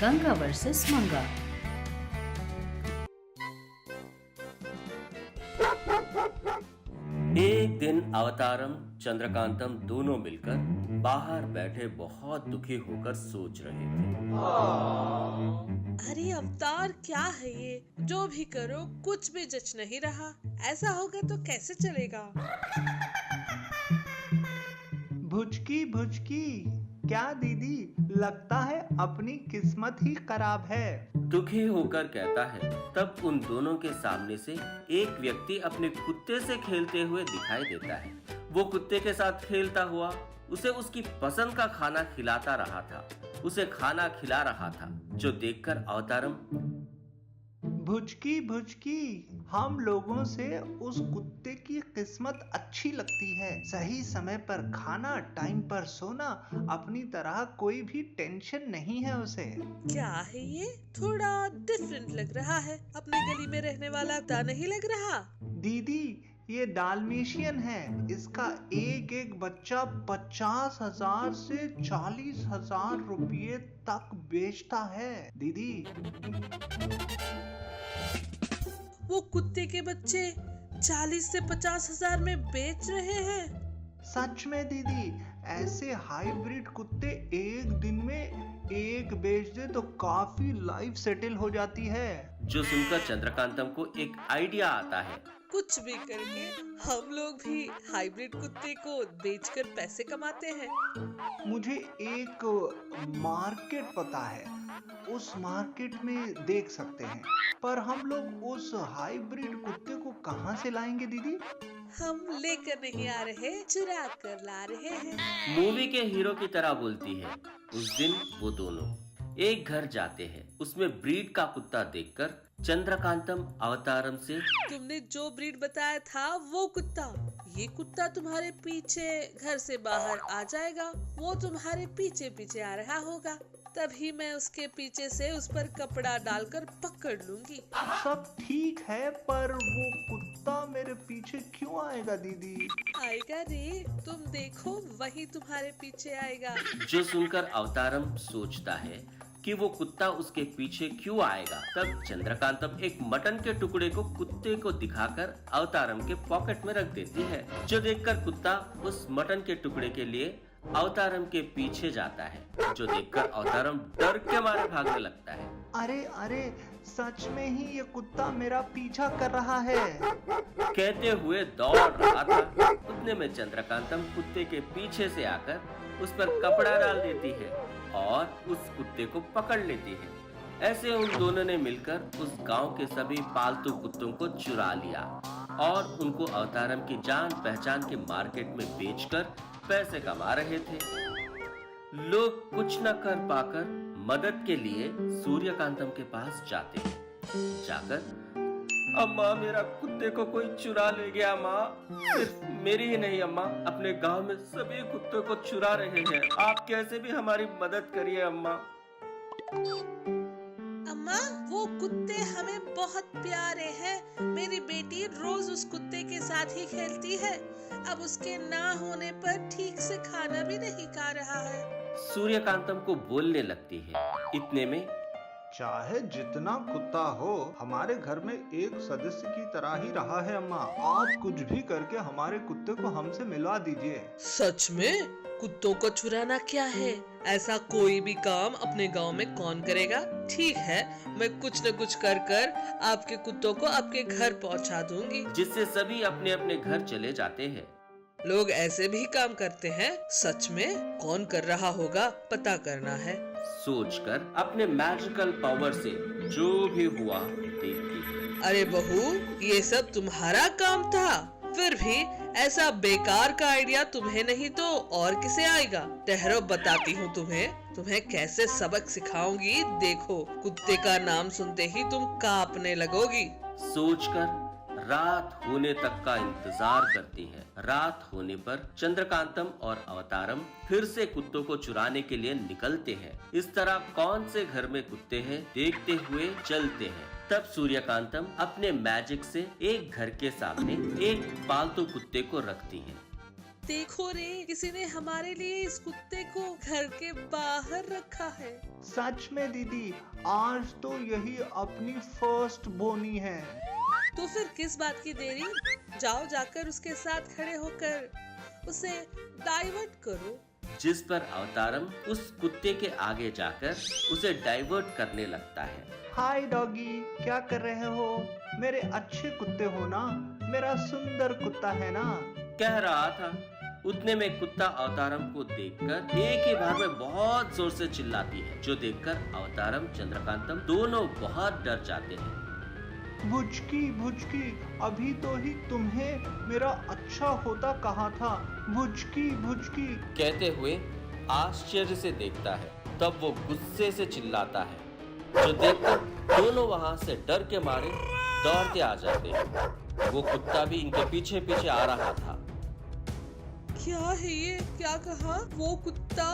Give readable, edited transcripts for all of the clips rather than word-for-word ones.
Ganga versus मंगा। एक दिन अवतारम चंद्रकांतम दोनों मिलकर बाहर बैठे बहुत दुखी होकर सोच रहे थे। अरे अवतार, क्या है ये? जो भी करो कुछ भी जच नहीं रहा। ऐसा होगा तो कैसे चलेगा? भुचकी भुचकी, क्या दीदी, लगता है अपनी किस्मत ही खराब है। दुखी होकर कहता है। तब उन दोनों के सामने से एक व्यक्ति अपने कुत्ते से खेलते हुए दिखाई देता है। वो कुत्ते के साथ खेलता हुआ उसे उसकी पसंद का खाना खिलाता रहा था, उसे खाना खिला रहा था, जो देखकर अवतारम भुचकी भुचकी, हम लोगों से उस कुत्ते की किस्मत अच्छी लगती है। सही समय पर खाना, टाइम पर सोना, अपनी तरह कोई भी टेंशन नहीं है उसे। क्या है ये? थोड़ा डिफरेंट लग रहा है। अपने गली में रहने वाला कुत्ता नहीं लग रहा। दीदी, ये डाल्मेशियन है। इसका एक एक बच्चा 50,000 से 40,000 रुपये तक बेचता है दीदी। वो कुत्ते के बच्चे 40 से 50,000 में बेच रहे हैं। सच में दीदी, ऐसे हाइब्रिड कुत्ते एक दिन में एक बेच दे तो काफी लाइफ सेटल हो जाती है। जो सुनकर चंद्रकांतम को एक आइडिया आता है। कुछ भी करके हम लोग भी हाइब्रिड कुत्ते को बेचकर पैसे कमाते हैं। मुझे एक मार्केट पता है, उस मार्केट में देख सकते हैं। पर हम लोग उस हाइब्रिड कुत्ते को कहाँ से लाएंगे दीदी? हम लेकर नहीं आ रहे, चुरा कर ला रहे हैं। मूवी के हीरो की तरह बोलती है। उस दिन वो दोनों एक घर जाते हैं। उसमें ब्रीड का कुत्ता देखकर चंद्रकांतम अवतारम से, तुमने जो ब्रीड बताया था वो कुत्ता, ये कुत्ता तुम्हारे पीछे घर से बाहर आ जाएगा। वो तुम्हारे पीछे पीछे आ रहा होगा, तभी मैं उसके पीछे से उस पर कपड़ा डालकर पकड़ लूंगी। सब ठीक है, पर वो कुत्ता मेरे पीछे क्यों आएगा दीदी? आएगा रे, तुम देखो, वही तुम्हारे पीछे आएगा। जो सुनकर अवतारम सोचता है कि वो कुत्ता उसके पीछे क्यों आएगा। तब चंद्रकांतम एक मटन के टुकड़े को कुत्ते को दिखाकर अवतारम के पॉकेट में रख देती है, जो देखकर कुत्ता उस मटन के टुकड़े के लिए अवतारम के पीछे जाता है, जो देखकर अवतारम डर के मारे भागने लगता है। अरे अरे, सच में ही ये कुत्ता मेरा पीछा कर रहा है, कहते हुए दौड़ रहा था। उतने में चंद्रकांतम कुत्ते के पीछे से आकर उस पर कपड़ा डाल देती है और उस कुत्ते को पकड़ लेती है। ऐसे उन दोनों ने मिलकर उस गांव के सभी पालतू कुत्तों को चुरा लिया और उनको अवतारम की जान पहचान के मार्केट में बेचकर पैसे कमा रहे थे। लोग कुछ न कर पाकर मदद के लिए सूर्यकांतम के पास जाते हैं। जाकर, अम्मा, मेरा कुत्ते को कोई चुरा ले गया माँ। सिर्फ मेरी ही नहीं अम्मा, अपने गांव में सभी कुत्तों को चुरा रहे हैं। आप कैसे भी हमारी मदद करिए अम्मा। अम्मा, वो कुत्ते हमें बहुत प्यारे हैं। मेरी बेटी रोज उस कुत्ते के साथ ही खेलती है। अब उसके ना होने पर ठीक से खाना भी नहीं खा रहा है। सूर्यकांतम को बोलने लगती है। इतने में चाहे जितना कुत्ता हो, हमारे घर में एक सदस्य की तरह ही रहा है अम्मा। आप कुछ भी करके हमारे कुत्ते को हमसे मिलवा दीजिए। सच में? कुत्तों को चुराना क्या है? ऐसा कोई भी काम अपने गांव में कौन करेगा? ठीक है, मैं कुछ न कुछ कर कर आपके कुत्तों को आपके घर पहुंचा दूंगी। जिससे सभी अपने अपने घर चले जाते हैं। लोग ऐसे भी काम करते हैं? सच में? कौन कर रहा होगा, पता करना है। सोचकर अपने मैजिकल पावर से जो भी हुआ देखती है। अरे बहू, ये सब तुम्हारा काम था? फिर भी ऐसा बेकार का आइडिया तुम्हें नहीं तो और किसे आएगा? ठहरो, बताती हूँ तुम्हें कैसे सबक सिखाऊंगी। देखो, कुत्ते का नाम सुनते ही तुम कांपने लगोगी। सोचकर रात होने तक का इंतजार करती है। रात होने पर चंद्रकांतम और अवतारम फिर से कुत्तों को चुराने के लिए निकलते हैं। इस तरह कौन से घर में कुत्ते हैं देखते हुए चलते हैं। तब सूर्यकांतम अपने मैजिक से एक घर के सामने एक पालतू कुत्ते को रखती है। देखो रे, किसी ने हमारे लिए इस कुत्ते को घर के बाहर रखा है। सच में दीदी, आज तो यही अपनी फर्स्ट बोनी है। तो फिर किस बात की देरी, जाओ जाकर उसके साथ खड़े होकर उसे डाइवर्ट करो। जिस पर अवतारम उस कुत्ते के आगे जाकर उसे डाइवर्ट करने लगता है। हाय डॉगी, क्या कर रहे हो? मेरे अच्छे कुत्ते हो ना, मेरा सुंदर कुत्ता है ना। कह रहा था, उतने में कुत्ता अवतारम को देखकर एक ही बार में बहुत जोर से चिल्लाती है, जो देखकर अवतारम चंद्रकांतम दोनों बहुत डर जाते हैं। भुचकी भुचकी, अभी तो ही तुम्हें मेरा अच्छा होता कहा था। भुचकी भुचकी, कहते हुए आश्चर्य से देखता है। तब वो गुस्से से चिल्लाता है, जो देखकर दोनों वहां से डर के मारे दौड़ते आ जाते हैं। वो कुत्ता भी इनके पीछे पीछे आ रहा था। क्या है ये, क्या कहा? वो कुत्ता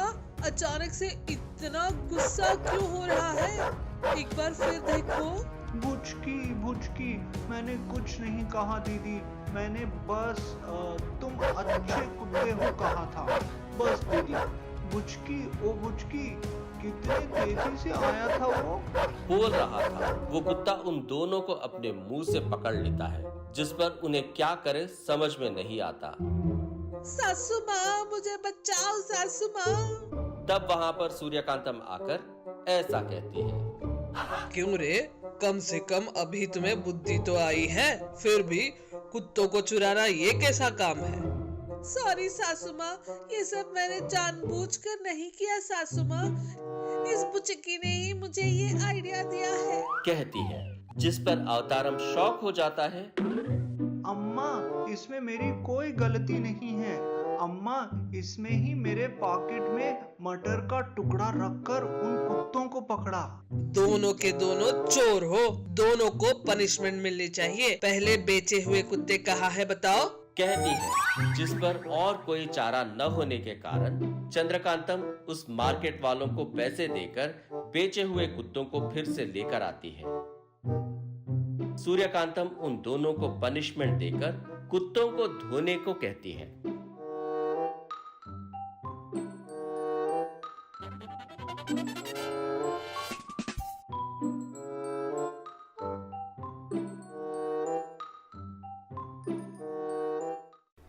अचानक से इतना गुस्सा क्यों हो रहा है? एक बार फिर देखो। भुचकी भुचकी, मैंने कुछ नहीं कहा दीदी, मैंने बस तुम अच्छे कुत्ते हो कहा था, बस दीदी। भुचकी, ओ भुचकी, कितने तेजी से आया था वो। बोल रहा था। वो कुत्ता उन दोनों को अपने मुंह से पकड़ लेता है, जिस पर उन्हें क्या करे समझ में नहीं आता। सासू माँ, मुझे बचाओ सासू माँ। तब वहां पर सूर्यकांतम आकर ऐसा कहती है, क्यों रे, कम से कम अभी तुम्हें बुद्धि तो आई है, फिर भी कुत्तों को चुराना ये कैसा काम है? सॉरी सासू माँ, ये सब मैंने जानबूझकर नहीं किया सासू माँ, इस बुचकी ने ही मुझे ये आइडिया दिया है, कहती है। जिस पर अवतारम शॉक हो जाता है। अम्मा, इसमें मेरी कोई गलती नहीं है। अम्मा, इसमें ही मेरे पॉकेट में मटर का टुकड़ा रखकर उन कुत्तों को पकड़ा। दोनों के दोनों चोर हो, दोनों को पनिशमेंट मिलनी चाहिए। पहले बेचे हुए कुत्ते कहाँ है बताओ? कहती है। जिस पर और कोई चारा न होने के कारण चंद्रकांतम उस मार्केट वालों को पैसे देकर बेचे हुए कुत्तों को फिर से लेकर आती है। सूर्यकांतम उन दोनों को पनिशमेंट देकर कुत्तों को धोने को कहती है।